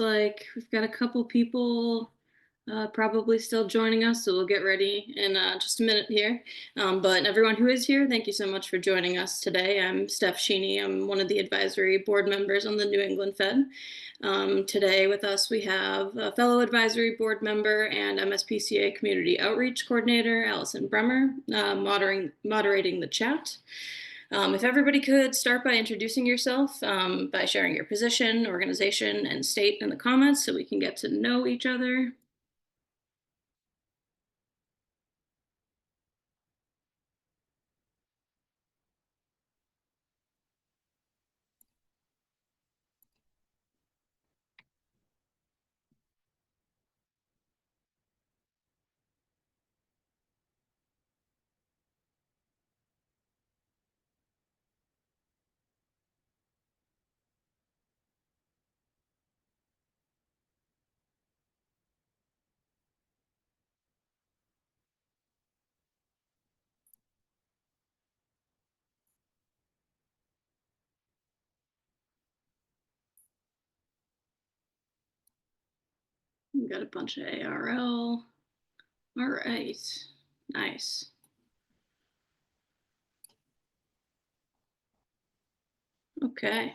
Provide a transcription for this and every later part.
like we've got a couple people probably still joining us, so we'll get ready in just a minute here. But everyone who is here, thank you so much for joining us today. I'm Steph Sheeney. I'm one of the advisory board members on the New England Fed. Today with us, we have a fellow advisory board member and MSPCA Community Outreach Coordinator, Allison Bremer, moderating the chat. If everybody could start by introducing yourself, by sharing your position, organization, and state in the comments so we can get to know each other. We've got a bunch of ARL. All right, nice. Okay.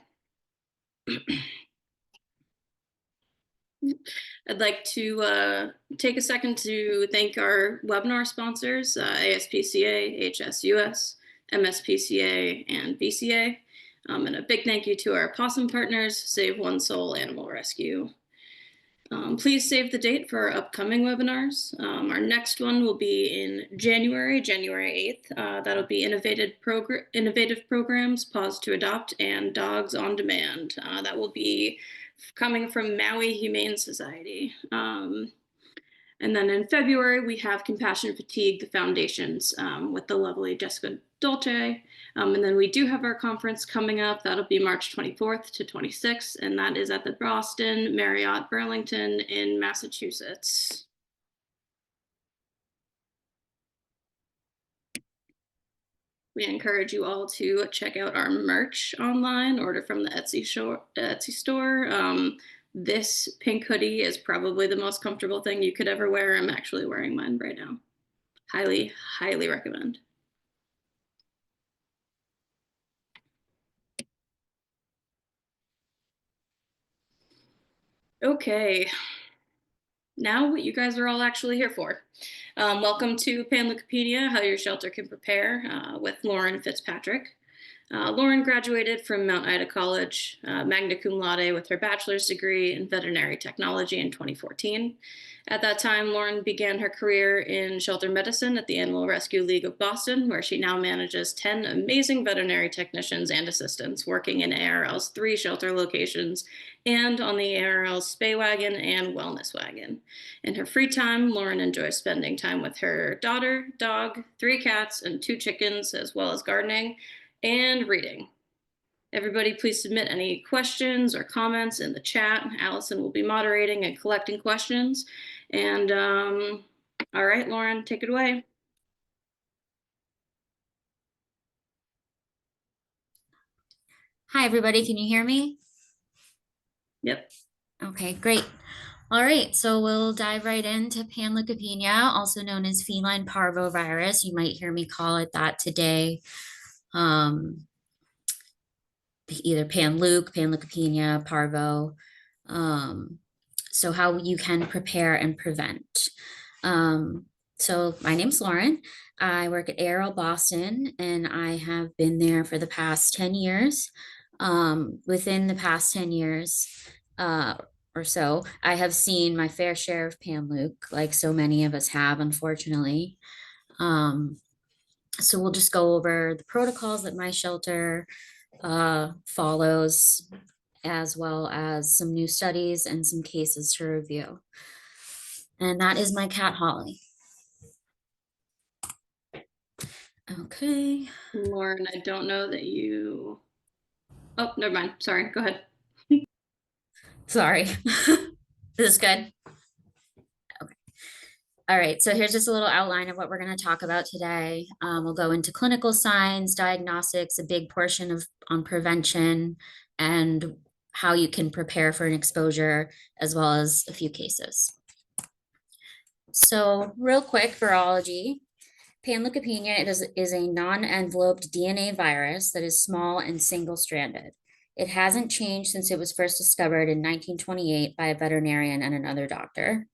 I'd like to take a second to thank our webinar sponsors, ASPCA, HSUS, MSPCA, and VCA. And a big thank you to our possum partners, Save One Soul Animal Rescue. Please save the date for our upcoming webinars. Our next one will be in January 8th. That'll be innovative programs, Pause to Adopt, and Dogs on Demand. That will be coming from Maui Humane Society. And then in February, we have Compassion Fatigue, the Foundations, with the lovely Jessica Dolce. And then we do have our conference coming up. That'll be March 24th to 26th, and that is at the Boston Marriott Burlington in Massachusetts. We encourage you all to check out our merch online, order from the Etsy store. This pink hoodie is probably the most comfortable thing you could ever wear. I'm actually wearing mine right now. Highly, highly recommend. Okay, now what you guys are all actually here for. Welcome to Panleukopenia, How Your Shelter Can Prepare, with Lauren Fitzpatrick. Lauren graduated from Mount Ida College, magna cum laude, with her bachelor's degree in veterinary technology in 2014. At that time, Lauren began her career in shelter medicine at the Animal Rescue League of Boston, where she now manages 10 amazing veterinary technicians and assistants working in ARL's 3 shelter locations and on the ARL's Spay Waggin and Wellness Waggin. In her free time, Lauren enjoys spending time with her daughter, dog, 3 cats, and 2 chickens, as well as gardening and reading. Everybody, please submit any questions or comments in the chat. Allison will be moderating and collecting questions. And all right, Lauren, take it away. Hi, everybody. Can you hear me? Yep. Okay, great. All right, so we'll dive right into Panleukopenia, also known as feline parvovirus. You might hear me call it that today. Either panleukopenia, parvo. So how you can prepare and prevent. So my name's Lauren. I work at ARL Boston, and I have been there for the past 10 years. Within the past 10 years or so, I have seen my fair share of panleuk, like so many of us have, unfortunately. So we'll just go over the protocols that my shelter follows, as well as some new studies and some cases to review. And that is my cat, Holly. Okay. Lauren, I don't know that you... Oh, never mind. Sorry, go ahead. Sorry. This is good. Okay. All right, so here's just a little outline of what we're going to talk about today. We'll go into clinical signs, diagnostics, a big portion of on prevention, and how you can prepare for an exposure, as well as a few cases. So real quick, virology. Panleukopenia is a non-enveloped DNA virus that is small and single-stranded. It hasn't changed since it was first discovered in 1928 by a veterinarian and another doctor.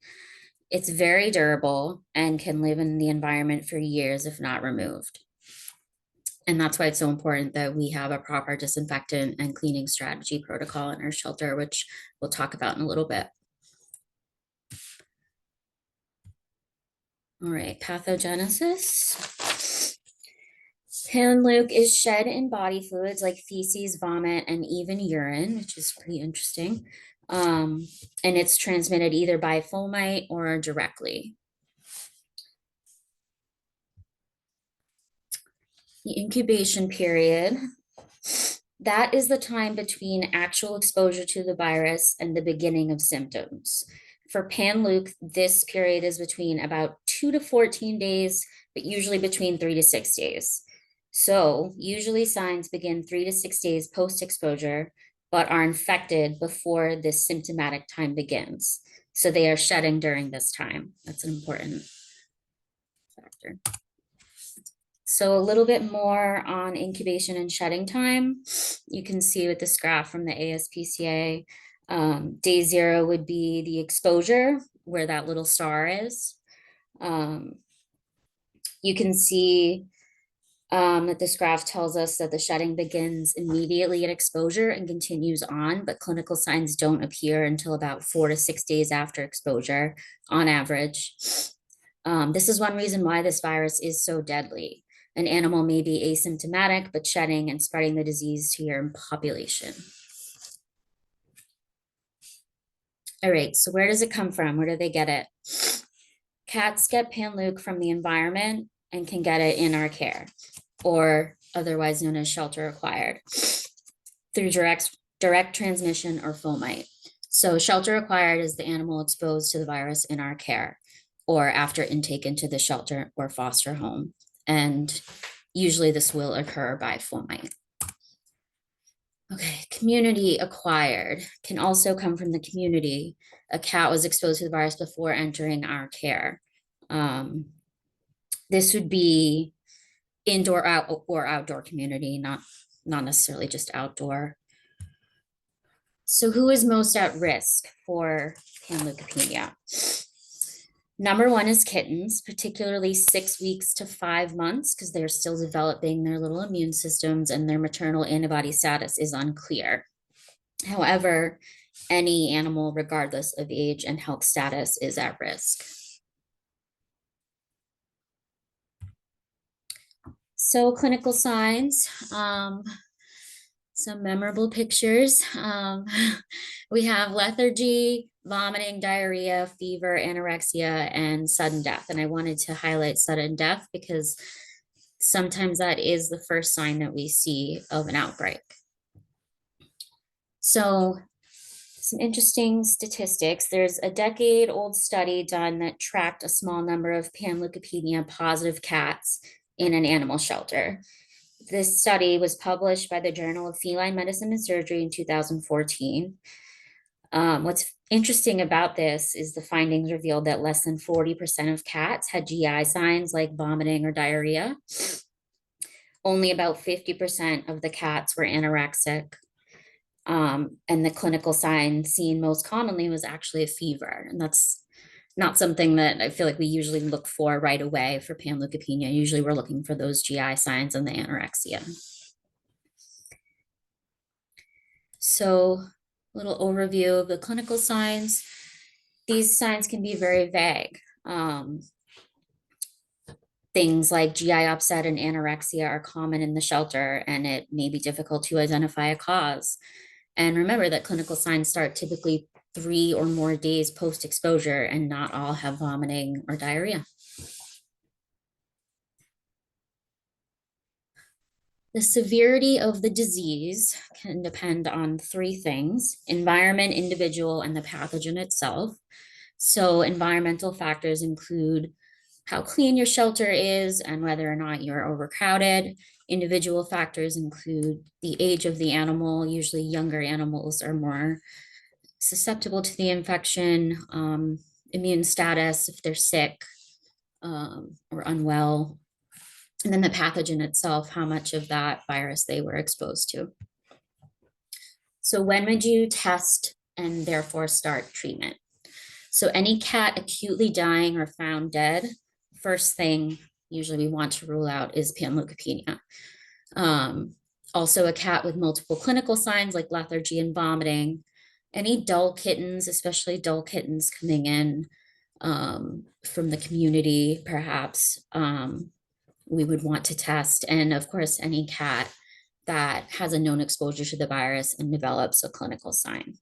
It's very durable and can live in the environment for years if not removed. And that's why it's so important that we have a proper disinfectant and cleaning strategy protocol in our shelter, which we'll talk about in a little bit. All right, pathogenesis. Panleuk is shed in body fluids like feces, vomit, and even urine, which is pretty interesting. And it's transmitted either by fomite or directly. The incubation period, that is the time between actual exposure to the virus and the beginning of symptoms. For Panleuk, this period is between about 2 to 14 days, but usually between 3 to 6 days. So usually signs begin 3 to 6 days post-exposure, but are infected before this symptomatic time begins. So they are shedding during this time. That's an important factor. So a little bit more on incubation and shedding time. You can see with this graph from the ASPCA, day 0 would be the exposure, where that little star is. You can see that this graph tells us that the shedding begins immediately at exposure and continues on, but clinical signs don't appear until about 4 to 6 days after exposure on average. This is one reason why this virus is so deadly. An animal may be asymptomatic, but shedding and spreading the disease to your population. All right, so where does it come from? Where do they get it? Cats get Panleuk from the environment and can get it in our care, or otherwise known as shelter acquired, through direct transmission or fomite. So shelter acquired is the animal exposed to the virus in our care or after intake into the shelter or foster home. And usually this will occur by fomite. Okay, community acquired can also come from the community. A cat was exposed to the virus before entering our care. This would be indoor or outdoor community, not necessarily just outdoor. So who is most at risk for panleukopenia? Number 1 is kittens, particularly 6 weeks to 5 months, because they're still developing their little immune systems and their maternal antibody status is unclear. However, any animal, regardless of age and health status, is at risk. So clinical signs, some memorable pictures. We have lethargy, vomiting, diarrhea, fever, anorexia, and sudden death. And I wanted to highlight sudden death because sometimes that is the first sign that we see of an outbreak. So some interesting statistics. There's a decade-old study done that tracked a small number of panleukopenia positive cats in an animal shelter. This study was published by the Journal of Feline Medicine and Surgery in 2014. What's interesting about this is the findings revealed that less than 40% of cats had GI signs like vomiting or diarrhea. Only about 50% of the cats were anorexic. And the clinical sign seen most commonly was actually a fever. And that's not something that I feel like we usually look for right away for panleukopenia. Usually we're looking for those GI signs and the anorexia. So a little overview of the clinical signs. These signs can be very vague. Things like GI upset and anorexia are common in the shelter, and it may be difficult to identify a cause. And remember that clinical signs start typically 3 or more days post-exposure, and not all have vomiting or diarrhea. The severity of the disease can depend on 3 things: environment, individual, and the pathogen itself. So environmental factors include how clean your shelter is and whether or not you're overcrowded. Individual factors include the age of the animal. Usually younger animals are more susceptible to the infection, immune status, if they're sick or unwell, and then the pathogen itself, how much of that virus they were exposed to. So when would you test and therefore start treatment? So any cat acutely dying or found dead, first thing usually we want to rule out is panleukopenia. Also a cat with multiple clinical signs like lethargy and vomiting. Any dull kittens, especially dull kittens coming in from the community, perhaps, we would want to test. And of course, any cat that has a known exposure to the virus and develops a clinical sign.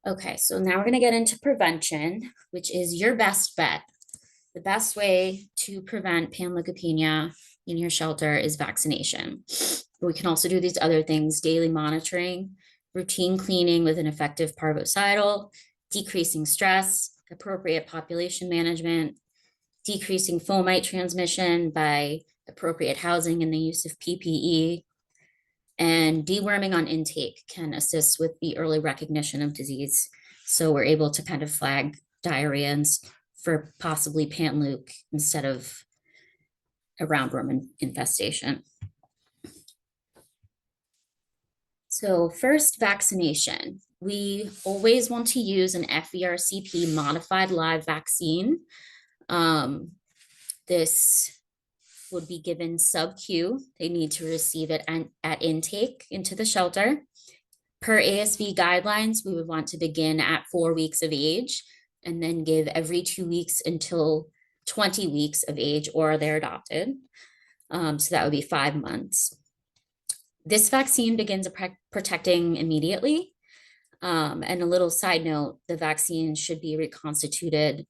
Okay, so now we're going to get into prevention, which is your best bet. The best way to prevent panleukopenia in your shelter is vaccination. We can also do these other things: daily monitoring, routine cleaning with an effective parvocidal, decreasing stress, appropriate population management, decreasing fomite transmission by appropriate housing and the use of PPE, and deworming on intake can assist with the early recognition of disease. So we're able to kind of flag diarrhea for possibly panleuk instead of a roundworm infestation. So first, vaccination. We always want to use an FVRCP modified live vaccine. This would be given sub-Q. They need to receive it at intake into the shelter. Per ASV guidelines, we would want to begin at 4 weeks of age and then give every 2 weeks until 20 weeks of age or they're adopted. So that would be 5 months. This vaccine begins protecting immediately. And a little side note, the vaccine should be reconstituted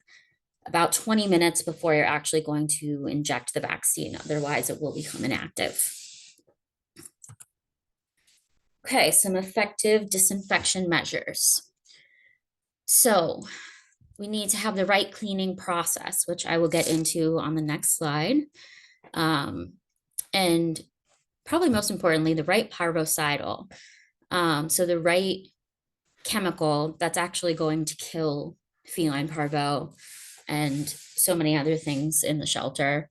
about 20 minutes before you're actually going to inject the vaccine. Otherwise, it will become inactive. Okay, some effective disinfection measures. So we need to have the right cleaning process, which I will get into on the next slide. And probably most importantly, the right parvocidal. So the right chemical that's actually going to kill feline parvo and so many other things in the shelter.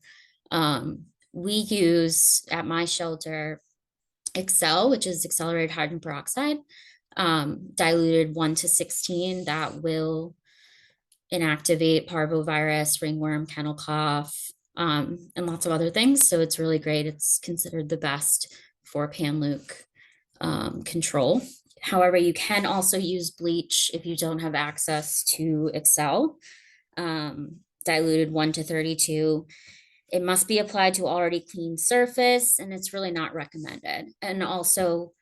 We use at my shelter Excel, which is accelerated hydrogen peroxide, diluted 1:16. That will inactivate parvovirus, ringworm, kennel cough, and lots of other things. So it's really great. It's considered the best for panleuk control. However, you can also use bleach if you don't have access to Excel, diluted 1:32. It must be applied to already clean surface, and it's really not recommended. And also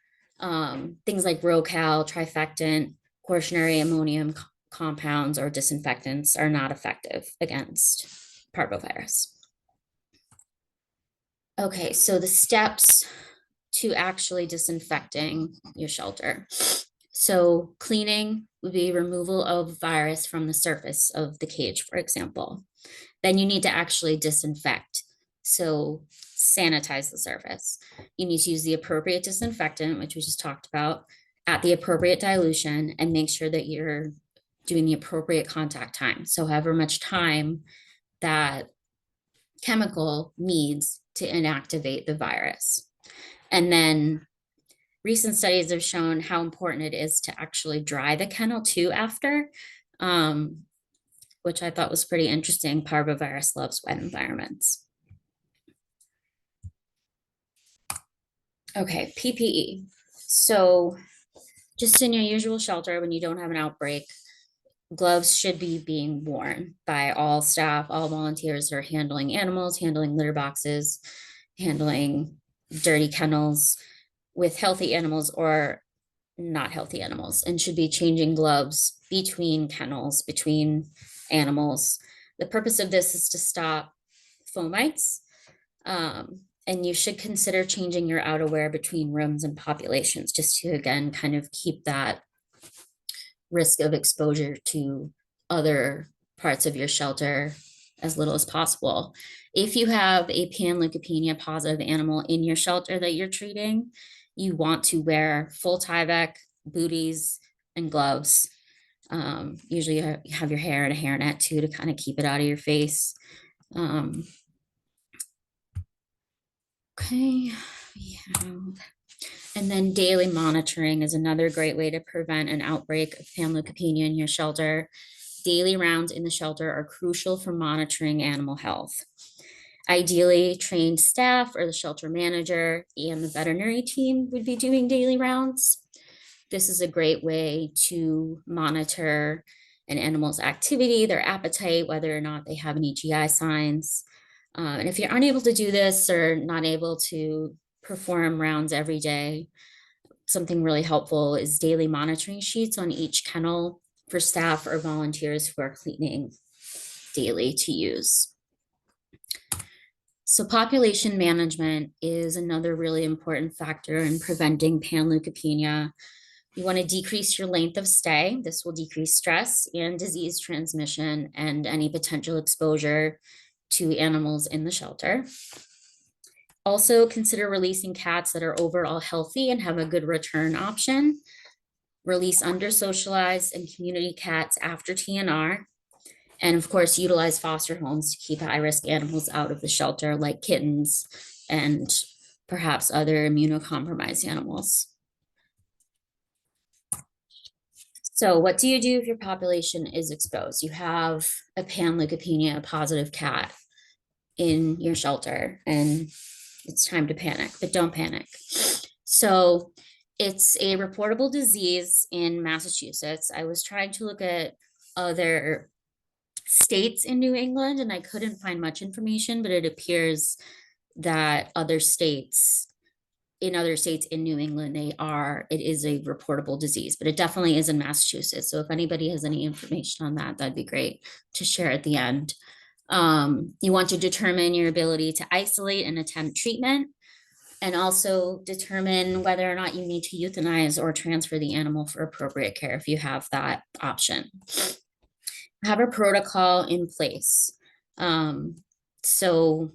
things like Rocal, trifectant, quaternary ammonium compounds or disinfectants are not effective against parvovirus. Okay, so the steps to actually disinfecting your shelter. So cleaning would be removal of virus from the surface of the cage, for example. Then you need to actually disinfect. So sanitize the surface. You need to use the appropriate disinfectant, which we just talked about, at the appropriate dilution, and make sure that you're doing the appropriate contact time. So however much time that chemical needs to inactivate the virus. And then recent studies have shown how important it is to actually dry the kennel too after, which I thought was pretty interesting. Parvovirus loves wet environments. Okay, PPE. So just in your usual shelter, when you don't have an outbreak, gloves should be being worn by all staff, all volunteers that are handling animals, handling litter boxes, handling dirty kennels with healthy animals or not healthy animals, and should be changing gloves between kennels, between animals. The purpose of this is to stop fomites, and you should consider changing your outerwear between rooms and populations just to, again, kind of keep that risk of exposure to other parts of your shelter as little as possible. If you have a panleukopenia positive animal in your shelter that you're treating, you want to wear full Tyvek, booties, and gloves. Usually you have your hair in a hairnet too to kind of keep it out of your face. Okay, and then daily monitoring is another great way to prevent an outbreak of panleukopenia in your shelter. Daily rounds in the shelter are crucial for monitoring animal health. Ideally, trained staff or the shelter manager and the veterinary team would be doing daily rounds. This is a great way to monitor an animal's activity, their appetite, whether or not they have any GI signs. And if you're unable to do this or not able to perform rounds every day, something really helpful is daily monitoring sheets on each kennel for staff or volunteers who are cleaning daily to use. So population management is another really important factor in preventing panleukopenia. You want to decrease your length of stay. This will decrease stress and disease transmission and any potential exposure to animals in the shelter. Also consider releasing cats that are overall healthy and have a good return option. Release under-socialized and community cats after TNR. And of course, utilize foster homes to keep high-risk animals out of the shelter, like kittens and perhaps other immunocompromised animals. So what do you do if your population is exposed? You have a panleukopenia positive cat in your shelter and it's time to panic, but don't panic. So it's a reportable disease in Massachusetts. I was trying to look at other states in New England and I couldn't find much information, but it appears that in other states in New England, it is a reportable disease, but it definitely is in Massachusetts. So if anybody has any information on that, that'd be great to share at the end. You want to determine your ability to isolate and attempt treatment, and also determine whether or not you need to euthanize or transfer the animal for appropriate care if you have that option. Have a protocol in place. So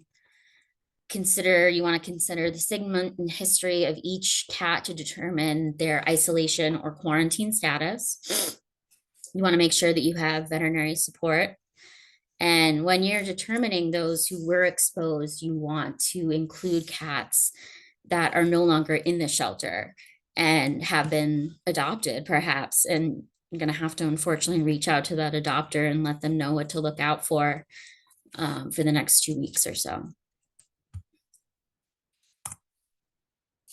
you want to consider the segment and history of each cat to determine their isolation or quarantine status. You want to make sure that you have veterinary support. And when you're determining those who were exposed, you want to include cats that are no longer in the shelter and have been adopted, perhaps. And I'm going to have to unfortunately reach out to that adopter and let them know what to look out for the next 2 weeks or so.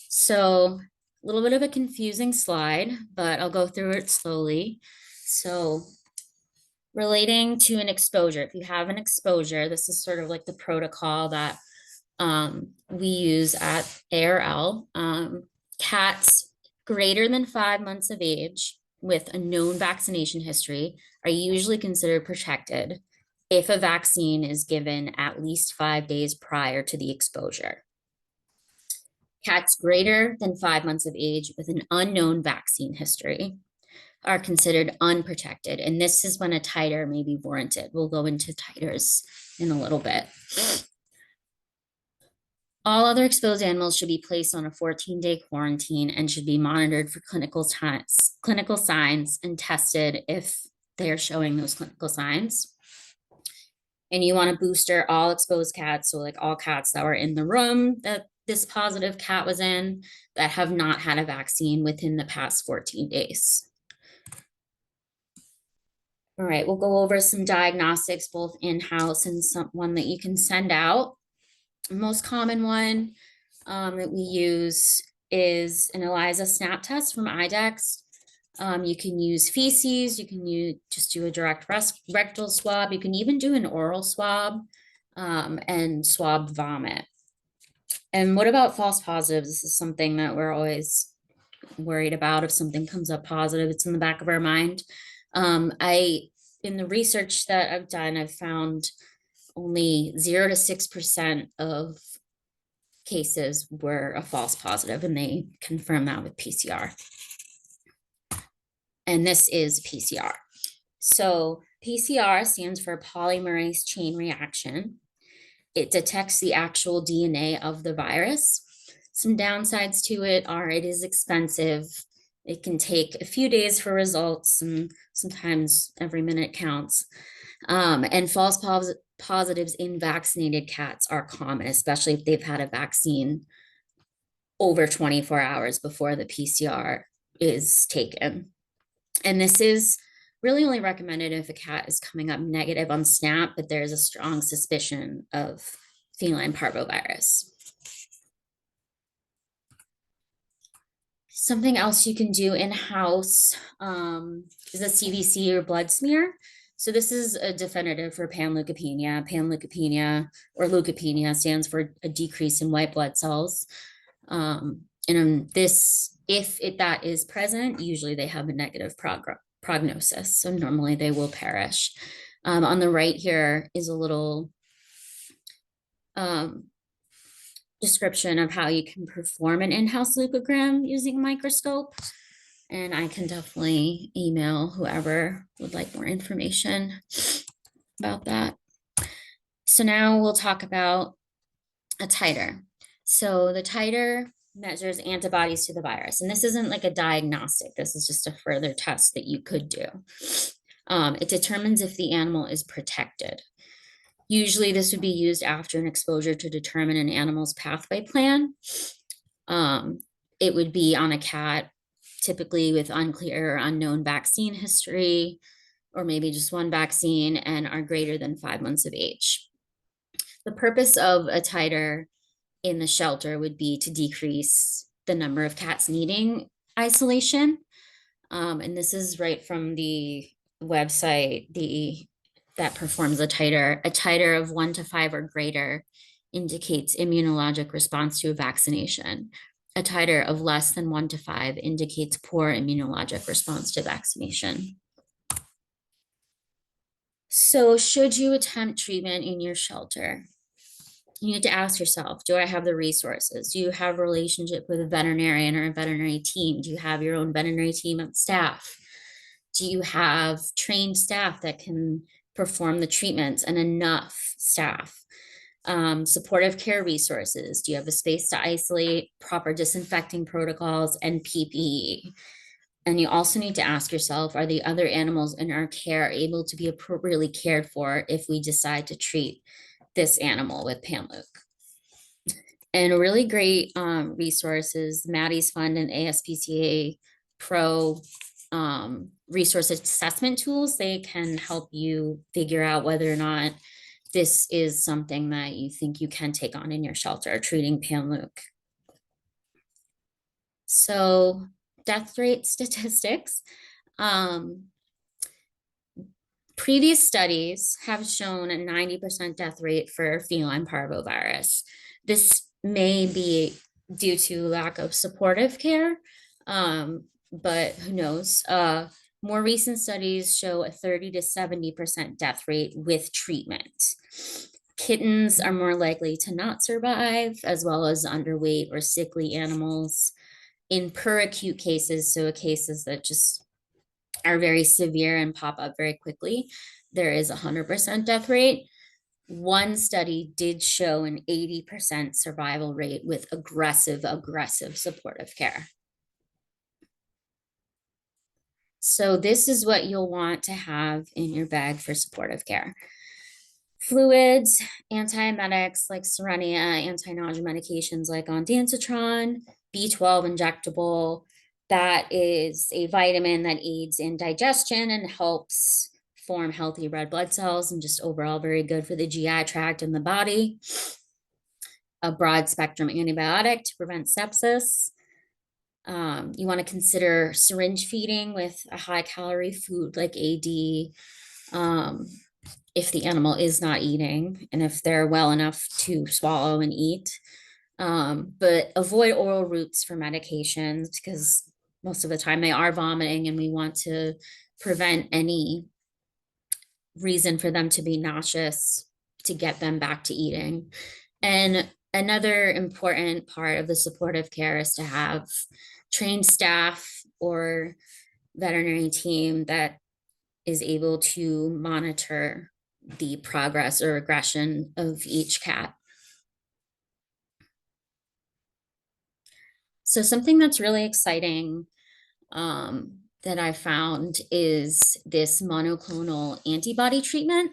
So a little bit of a confusing slide, but I'll go through it slowly. So relating to an exposure, if you have an exposure, this is sort of like the protocol that we use at ARL. Cats greater than 5 months of age with a known vaccination history are usually considered protected if a vaccine is given at least 5 days prior to the exposure. Cats greater than 5 months of age with an unknown vaccine history are considered unprotected. And this is when a titer may be warranted. We'll go into titers in a little bit. All other exposed animals should be placed on a 14-day quarantine and should be monitored for clinical signs and tested if they are showing those clinical signs. And you want to booster all exposed cats, so like all cats that were in the room that this positive cat was in that have not had a vaccine within the past 14 days. All right, we'll go over some diagnostics, both in-house and one that you can send out. The most common one that we use is an ELISA snap test from IDEXX. You can use feces, you can just do a direct rectal swab, you can even do an oral swab and swab vomit. And what about false positives? This is something that we're always worried about. If something comes up positive, it's in the back of our mind. In the research that I've done, I've found only 0 to 6% of cases were a false positive, and they confirm that with PCR. And this is PCR. So PCR stands for polymerase chain reaction. It detects the actual DNA of the virus. Some downsides to it are it is expensive. It can take a few days for results, and sometimes every minute counts. And false positives in vaccinated cats are common, especially if they've had a vaccine over 24 hours before the PCR is taken. And this is really only recommended if a cat is coming up negative on SNAP, but there's a strong suspicion of feline parvovirus. Something else you can do in-house is a CVC or blood smear. So this is a definitive for panleukopenia. Panleukopenia or leukopenia stands for a decrease in white blood cells. And this, if that is present, usually they have a negative prognosis. So normally they will perish. On the right here is a little description of how you can perform an in-house leukogram using a microscope. And I can definitely email whoever would like more information about that. So now we'll talk about a titer. So the titer measures antibodies to the virus. And this isn't like a diagnostic. This is just a further test that you could do. It determines if the animal is protected. Usually this would be used after an exposure to determine an animal's pathway plan. It would be on a cat, typically with unclear or unknown vaccine history, or maybe just one vaccine, and are greater than 5 months of age. The purpose of a titer in the shelter would be to decrease the number of cats needing isolation. And this is right from the website that performs a titer. A titer of 1 to 5 or greater indicates immunologic response to a vaccination. A titer of less than 1 to 5 indicates poor immunologic response to vaccination. So should you attempt treatment in your shelter? You need to ask yourself, do I have the resources? Do you have a relationship with a veterinarian or a veterinary team? Do you have your own veterinary team of staff? Do you have trained staff that can perform the treatments and enough staff? Supportive care resources. Do you have a space to isolate, proper disinfecting protocols, and PPE? And you also need to ask yourself, are the other animals in our care able to be appropriately cared for if we decide to treat this animal with Panleuk? And a really great resource is Maddie's Fund and ASPCA Pro resource assessment tools. They can help you figure out whether or not this is something that you think you can take on in your shelter, treating Panleuk. So death rate statistics. Previous studies have shown a 90% death rate for feline parvovirus. This may be due to lack of supportive care, but who knows? More recent studies show a 30 to 70% death rate with treatment. Kittens are more likely to not survive, as well as underweight or sickly animals. In per acute cases, so cases that just are very severe and pop up very quickly, there is 100% death rate. One study did show an 80% survival rate with aggressive supportive care. So this is what you'll want to have in your bag for supportive care. Fluids, antiemetics like Serenia, anti-nausea medications like ondansetron, B12 injectable. That is a vitamin that aids in digestion and helps form healthy red blood cells and just overall very good for the GI tract and the body. A broad spectrum antibiotic to prevent sepsis. You want to consider syringe feeding with a high calorie food like AD if the animal is not eating and if they're well enough to swallow and eat. But avoid oral routes for medications because most of the time they are vomiting and we want to prevent any reason for them to be nauseous to get them back to eating. And another important part of the supportive care is to have trained staff or veterinary team that is able to monitor the progress or regression of each cat. So something that's really exciting that I found is this monoclonal antibody treatment.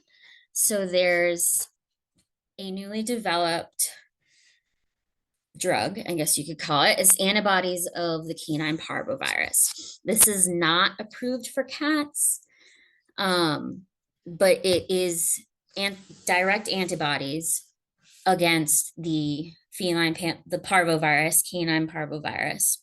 So there's a newly developed drug, I guess you could call it, is antibodies of the canine parvovirus. This is not approved for cats, but it is direct antibodies against the the parvovirus, canine parvovirus.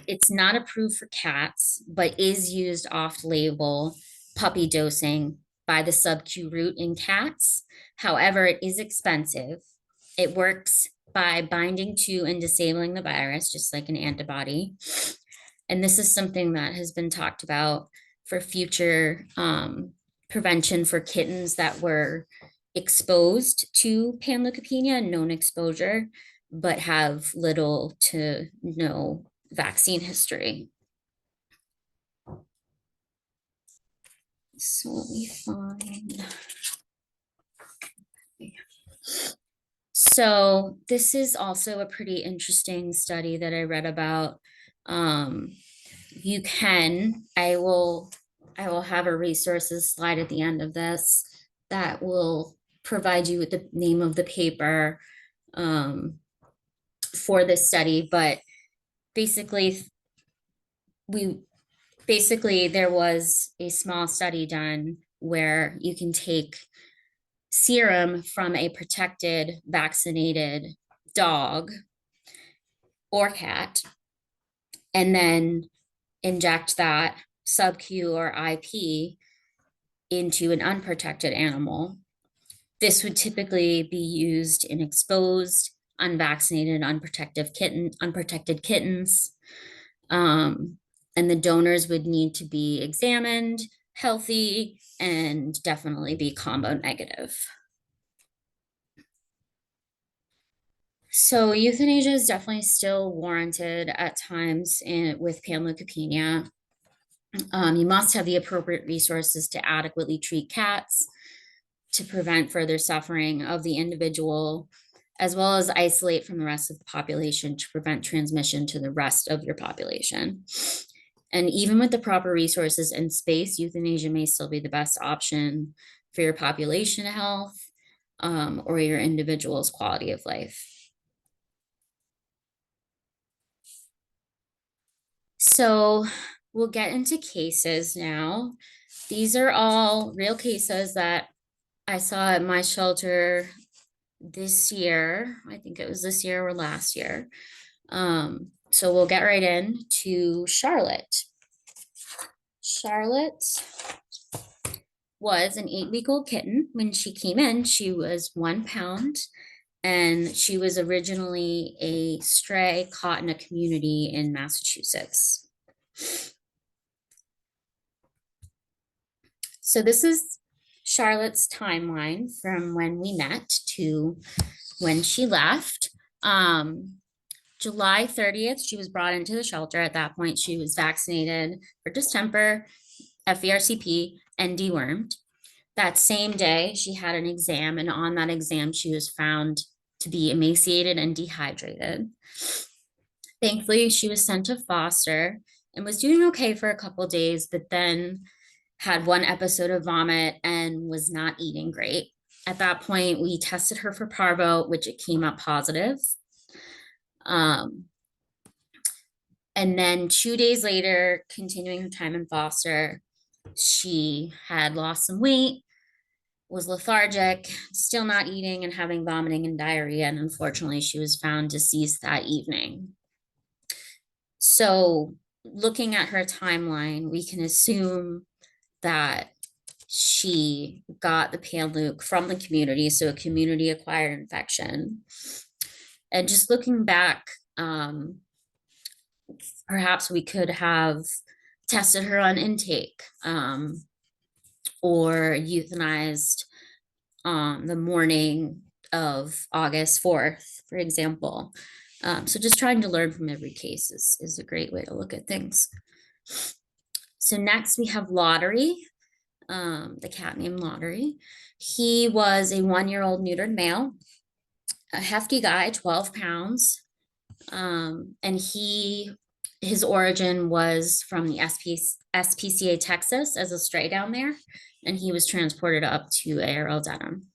It's not approved for cats, but is used off-label puppy dosing by the sub-Q route in cats. However, it is expensive. It works by binding to and disabling the virus, just like an antibody. And this is something that has been talked about for future prevention for kittens that were exposed to panleukopenia, known exposure, but have little to no vaccine history. So let me find. So this is also a pretty interesting study that I read about. I will have a resources slide at the end of this that will provide you with the name of the paper for this study, but basically there was a small study done where you can take serum from a protected vaccinated dog or cat and then inject that sub-Q or IP into an unprotected animal. This would typically be used in exposed, unvaccinated, unprotected kittens. And the donors would need to be examined, healthy, and definitely be combo negative. So euthanasia is definitely still warranted at times with panleukopenia. You must have the appropriate resources to adequately treat cats to prevent further suffering of the individual, as well as isolate from the rest of the population to prevent transmission to the rest of your population. And even with the proper resources and space, euthanasia may still be the best option for your population health or your individual's quality of life. So we'll get into cases now. These are all real cases that I saw at my shelter this year. I think it was this year or last year. So we'll get right in to Charlotte. Charlotte was an 8-week-old kitten. When she came in, she was 1 pound, and she was originally a stray caught in a community in Massachusetts. So this is Charlotte's timeline from when we met to when she left. July 30th, she was brought into the shelter. At that point, she was vaccinated for distemper, FVRCP, and dewormed. That same day, she had an exam, and on that exam, she was found to be emaciated and dehydrated. Thankfully, she was sent to foster and was doing okay for a couple of days, but then had one episode of vomit and was not eating great. At that point, we tested her for parvo, which it came up positive. And then 2 days later, continuing her time in foster, she had lost some weight, was lethargic, still not eating and having vomiting and diarrhea. And unfortunately, she was found deceased that evening. So looking at her timeline, we can assume that she got the Panleuk from the community, so a community acquired infection. And just looking back, perhaps we could have tested her on intake or euthanized the morning of August 4th, for example. So just trying to learn from every case is a great way to look at things. So next we have Lottery, the cat named Lottery. He was a 1-year-old neutered male, a hefty guy, 12 pounds. And his origin was from the SPCA, Texas, as a stray down there, and he was transported up to ARL Dedham.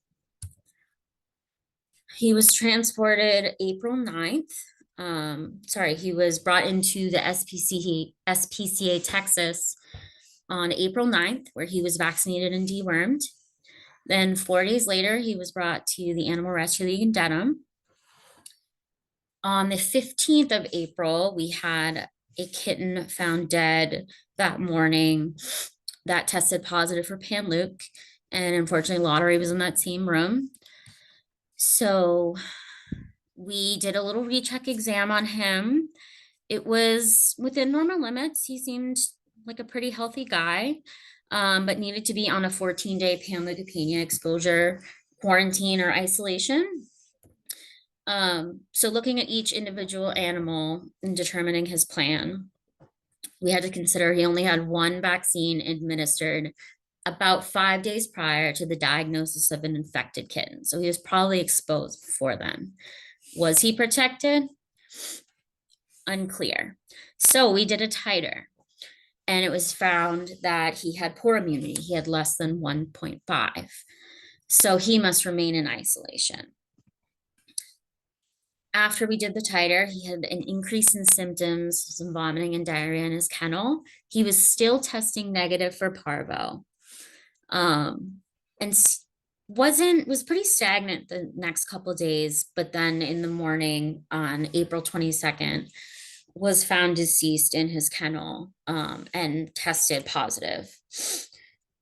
He was transported April 9th. He was brought into the SPCA Texas on April 9th, where he was vaccinated and dewormed. Then 4 days later, he was brought to the Animal Rescue League in Dedham. On the 15th of April, we had a kitten found dead that morning that tested positive for Panleuk, and unfortunately, Lottery was in that same room. So we did a little recheck exam on him. It was within normal limits. He seemed like a pretty healthy guy, but needed to be on a 14-day Panleukopenia exposure quarantine or isolation. So looking at each individual animal and determining his plan, we had to consider he only had one vaccine administered about 5 days prior to the diagnosis of an infected kitten. So he was probably exposed before then. Was he protected? Unclear. So we did a titer, and it was found that he had poor immunity. He had less than 1.5. So he must remain in isolation. After we did the titer, he had an increase in symptoms, some vomiting and diarrhea in his kennel. He was still testing negative for parvo. And was pretty stagnant the next couple of days, but then in the morning on April 22nd, was found deceased in his kennel, and tested positive.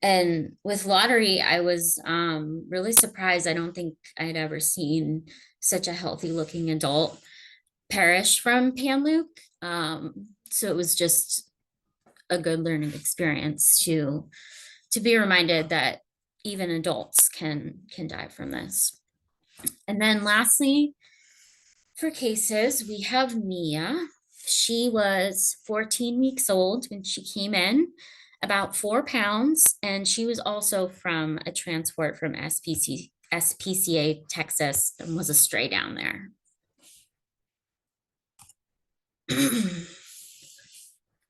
And with Lottery, I was really surprised. I don't think I'd ever seen such a healthy looking adult perish from Panleuk. So it was just a good learning experience to be reminded that even adults can die from this. And then lastly, for cases, we have Mia. She was 14 weeks old when she came in, about 4 pounds, and she was also from a transport from SPCA, Texas, and was a stray down there.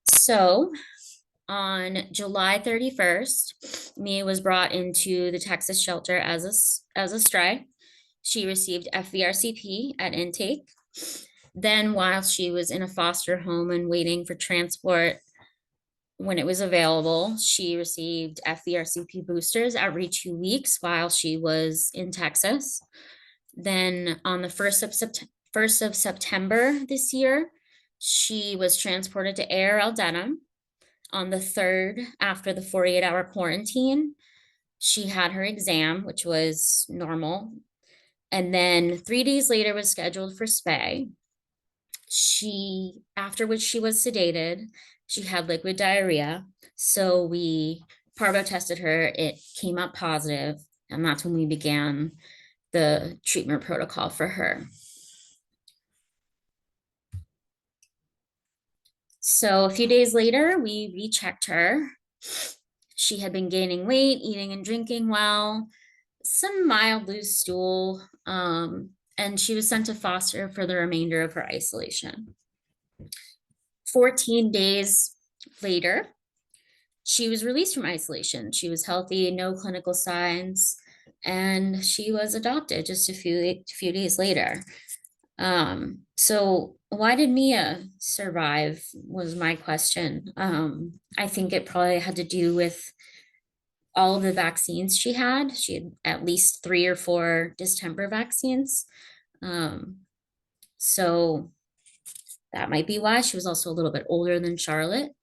So on July 31st, Mia was brought into the Texas shelter as a stray. She received FVRCP at intake. Then while she was in a foster home and waiting for transport, when it was available, she received FVRCP boosters every 2 weeks while she was in Texas. Then on the 1st of September this year, she was transported to ARL Dedham. On the 3rd, after the 48-hour quarantine, she had her exam, which was normal. And then 3 days later was scheduled for Spay. After which she was sedated. She had liquid diarrhea. So we parvo tested her. It came up positive, and that's when we began the treatment protocol for her. So a few days later, we rechecked her. She had been gaining weight, eating and drinking well, some mild loose stool, and she was sent to foster for the remainder of her isolation. 14 days later, she was released from isolation. She was healthy, no clinical signs, and she was adopted just a few days later. So why did Mia survive was my question. I think it probably had to do with all of the vaccines she had. She had at least 3 or 4 distemper vaccines. So that might be why. She was also a little bit older than Charlotte.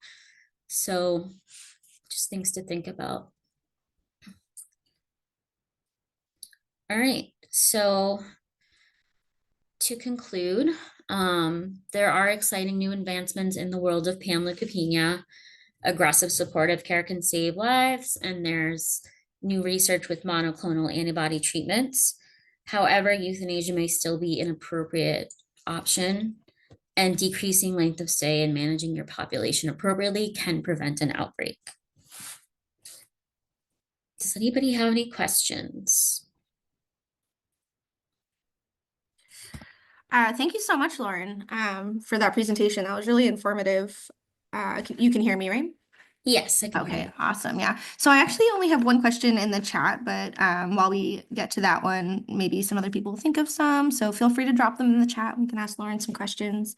So just things to think about. All right, so to conclude, there are exciting new advancements in the world of panleukopenia. Aggressive supportive care can save lives, and there's new research with monoclonal antibody treatments. However, euthanasia may still be an appropriate option, and decreasing length of stay and managing your population appropriately can prevent an outbreak. Does anybody have any questions? Thank you so much, Lauren, for that presentation. That was really informative. You can hear me, right? Yes, I can hear Okay, you. awesome. Yeah. So I actually only have one question in the chat, but while we get to that one, maybe some other people will think of some. So feel free to drop them in the chat. We can ask Lauren some questions.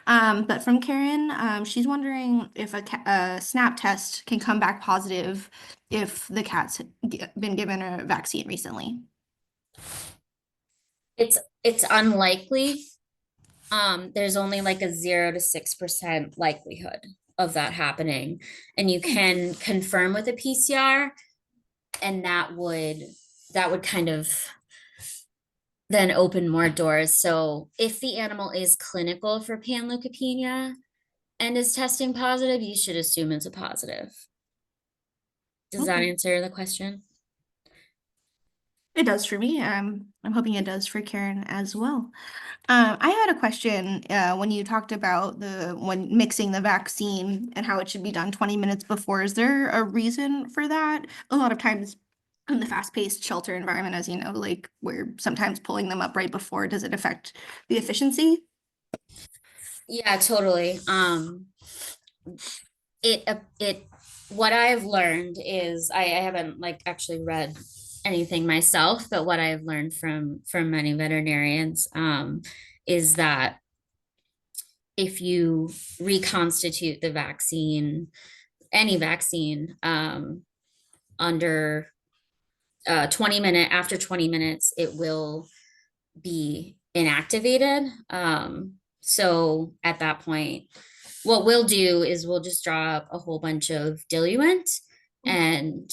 But from Karen, she's wondering if a SNAP test can come back positive if the cat's been given a vaccine recently. It's unlikely. There's only like a 0 to 6% likelihood of that happening. And you can confirm with a PCR, and that would kind of then open more doors. So if the animal is clinical for panleukopenia and is testing positive, you should assume it's a positive. Does that Okay. answer the question? It does for me. I'm hoping it does for Karen as well. I had a question when you talked about when mixing the vaccine and how it should be done 20 minutes before. Is there a reason for that? A lot of times in the fast-paced shelter environment, as you know, like we're sometimes pulling them up right before. Does it affect the efficiency? Yeah, totally. It what I've learned is I haven't like actually read anything myself, but what I've learned from many veterinarians is that if you reconstitute the vaccine, any vaccine, under 20 minutes, it will be inactivated. So at that point, what we'll do is we'll just draw up a whole bunch of diluent and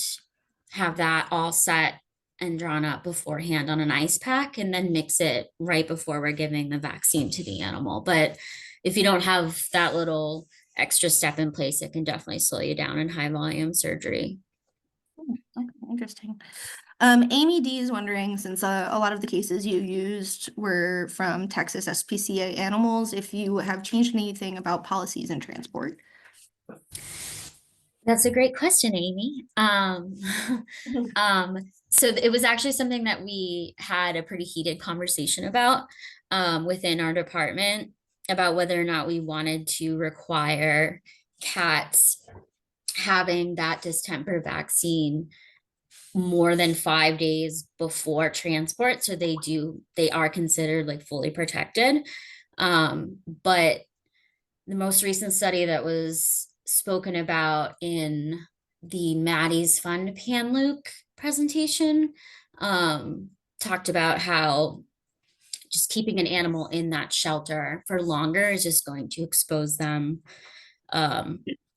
have that all set and drawn up beforehand on an ice pack, and then mix it right before we're giving the vaccine to the animal. But if you don't have that little extra step in place, it can definitely slow you down in high volume surgery. Okay, interesting. Amy D is wondering, since a lot of the cases you used were from Texas SPCA animals, if you have changed anything about policies in transport. That's a great question, Amy. So it was actually something that we had a pretty heated conversation about within our department about whether or not we wanted to require cats having that distemper vaccine more than 5 days before transport. So they are considered like fully protected. But the most recent study that was spoken about in the Maddie's Fund Panleuk presentation talked about how just keeping an animal in that shelter for longer is just going to expose them,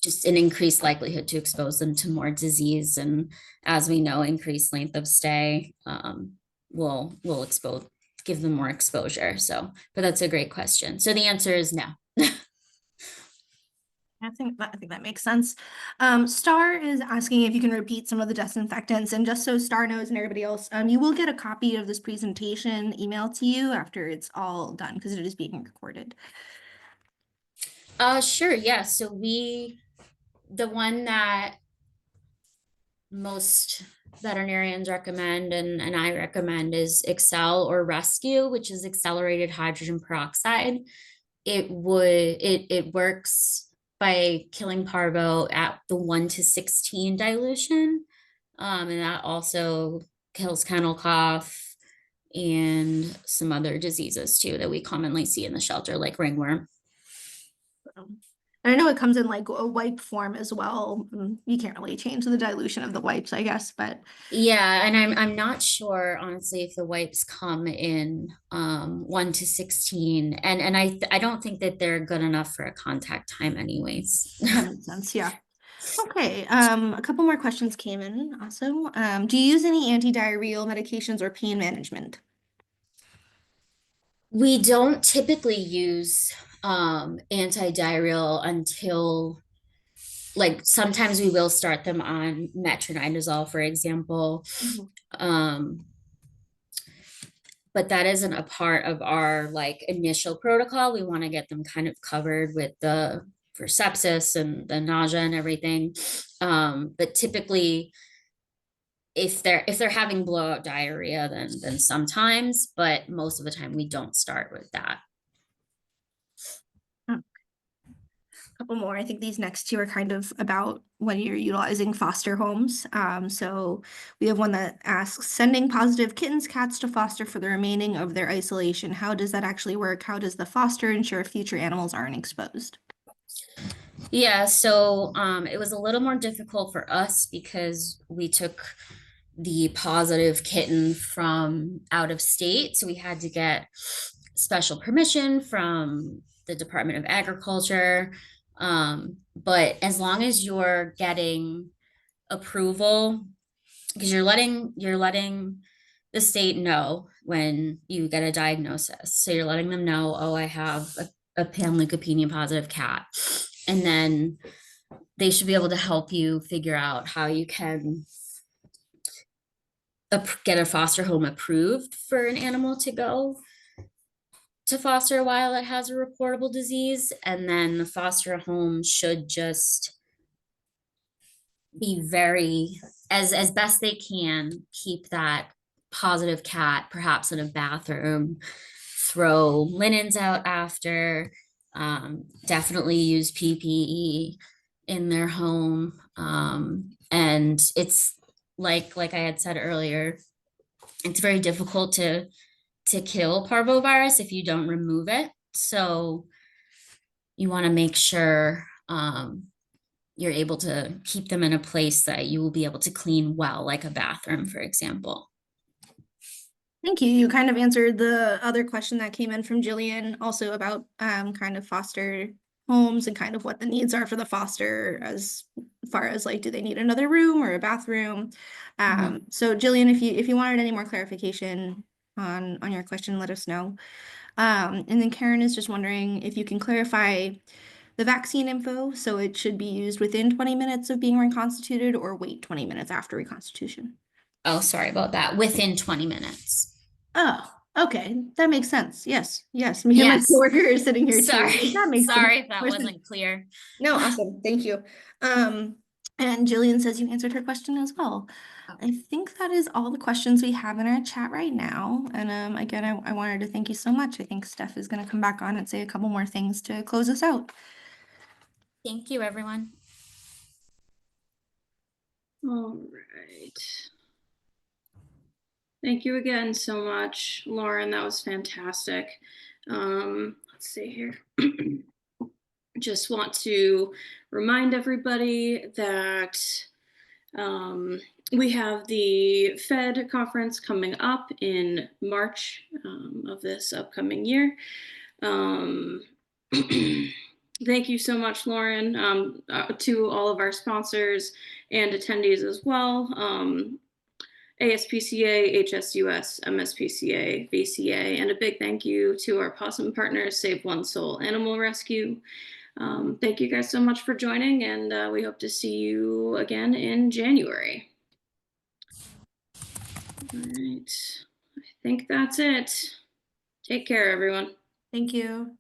just an increased likelihood to expose them to more disease. And as we know, increased length of stay will give them more exposure. So, but that's a great question. So the answer is no. I think that makes sense. Star is asking if you can repeat some of the disinfectants, and just so Star knows and everybody else, you will get a copy of this presentation emailed to you after it's all done because it is being recorded. Sure, yeah. So the one that most veterinarians recommend and I recommend is Excel or Rescue, which is accelerated hydrogen peroxide. It works by killing parvo at the 1 to 16 dilution. And that also kills kennel cough and some other diseases too that we commonly see in the shelter, like ringworm. And I know it comes in like a wipe form as well. You can't really change the dilution of the wipes, I guess, but Yeah, and I'm not sure honestly if the wipes come in 1 to 16, and I don't think that they're good enough for a contact time anyways. that makes sense. Yeah. Okay. A couple more questions came in also. Do you use any antidiarrheal medications or pain management? We don't typically use antidiarrheal until, like, sometimes we will start them on metronidazole, for example. Mhm. Um, but that isn't a part of our like initial protocol. We want to get them kind of covered with the for sepsis and the nausea and everything. But typically if they're having blowout diarrhea, then sometimes, but most of the time we don't start with that. Couple more. I think these next two are kind of about when you're utilizing foster homes. So we have one that asks, sending positive kittens, cats to foster for the remaining of their isolation. How does that actually work? How does the foster ensure future animals aren't exposed? Yeah, so it was a little more difficult for us because we took the positive kitten from out of state. So we had to get special permission from the Department of Agriculture. But as long as you're getting approval, because you're letting the state know when you get a diagnosis. So you're letting them know, oh, I have a panleukopenia positive cat. And then they should be able to help you figure out how you can get a foster home approved for an animal to go to foster while it has a reportable disease. And then the foster home should just be very, as best they can, keep that positive cat perhaps in a bathroom, throw linens out after, definitely use PPE in their home. And it's like I had said earlier, it's very difficult to kill parvovirus if you don't remove it. So you want to make sure you're able to keep them in a place that you will be able to clean well, like a bathroom, for example. Thank you. You kind of answered the other question that came in from Jillian, also about kind of foster homes and kind of what the needs are for the foster as far as like, do they need another room or a bathroom? So Jillian, if you wanted any more clarification on your question, let us know. And then Karen is just wondering if you can clarify the vaccine info. So it should be used within 20 minutes of being reconstituted or wait 20 minutes after reconstitution. Oh, sorry about that. Within 20 minutes. Oh, okay. That makes sense. Yes, yes. Me and my Yes. coworker are sitting here too. Sorry. That makes Sorry if that more sense. wasn't clear. No, awesome. Thank you. And Jillian says you answered her question as well. I think that is all the questions we have in our chat right now. And again, I wanted to thank you so much. I think Steph is going to come back on and say a couple more things to close us out. Thank you, everyone. All right. Thank you again so much, Lauren. That was fantastic. Let's see here. Just want to remind everybody that we have the Fed conference coming up in March of this upcoming year. Thank you so much, Lauren, to all of our sponsors and attendees as well. ASPCA, HSUS, MSPCA, VCA, and a big thank you to our possum partners, Save One Soul Animal Rescue. Thank you guys so much for joining, and we hope to see you again in January. All right, I think that's it. Take care, everyone. Thank you.